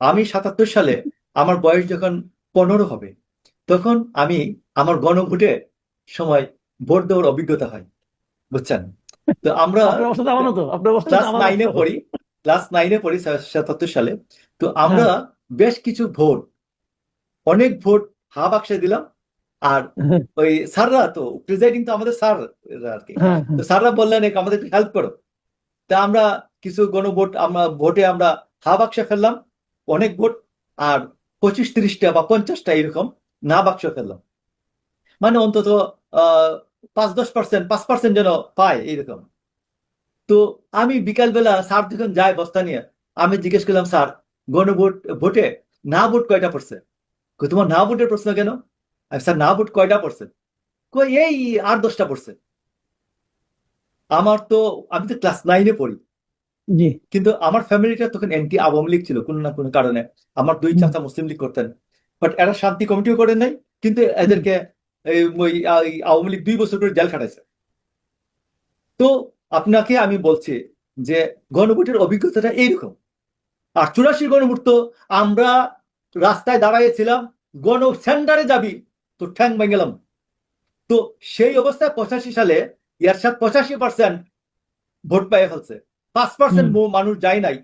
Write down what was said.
আমি 77 সালে আমার বয়স যখন 15 হবে, তখন আমি আমার গণভোটে সময় ভোট দেওয়ার অভিজ্ঞতা হয়, বুঝছেন? তো আমরা আপনার অবস্থা তো আমারও, তো আপনার অবস্থা তো ক্লাস আমার নাইনে মতো। পড়ি, ক্লাস নাইনে পড়ি 77 সালে। তো আমরা হ্যাঁ, বেশ কিছু ভোট, অনেক ভোট হা বাক্সে দিলাম। আর হ্যাঁ, ওই স্যাররা তো প্রিজাইডিং তো আমাদের স্যার আর কি। হ্যাঁ, তো স্যাররা বললেন আমাদের একটু হেল্প করো। তা আমরা কিছু গণভোট, আমরা ভোটে আমরা হা বাক্সে ফেললাম অনেক ভোট। আর 25-30টা বা 50টা এরকম না বাক্স ফেললাম। মানে অন্তত 5-10%, 5% যেন পায় এইরকম। তো আমি বিকালবেলা স্যার যখন যায় বস্তা নিয়ে, আমি জিজ্ঞেস করলাম, স্যার গণভোট ভোটে না ভোট কয়টা পড়ছে? কই, তোমার না ভোটের প্রশ্ন কেন? আমি, স্যার না ভোট কয়টা পড়ছে? কই, এই 8-10টা পড়ছে। আমার তো, আমি তো ক্লাস নাইনে পড়ি। জি। কিন্তু আমার ফ্যামিলিটা তখন এন্টি আওয়ামী লীগ ছিল কোনো না কোনো কারণে। আমার দুই হুম, চাচা মুসলিম লীগ করতেন। বাট এরা শান্তি কমিটিও করে নাই, কিন্তু হুম, এদেরকে এই আওয়ামী লীগ 2 বছর করে জেল খাটাইছে। তো আপনাকে আমি বলছি যে গণভোটের অভিজ্ঞতাটা এইরকম। আর 84 গণভোট তো আমরা রাস্তায় দাঁড়াইছিলাম, গণ সেন্টারে যাবি তো ঠ্যাং ভেঙেলাম। তো সেই অবস্থায় 85 সালে এরশাদ 85% ভোট পেয়ে ফেলছে, 5% হুম। মানুষ যায় নাই।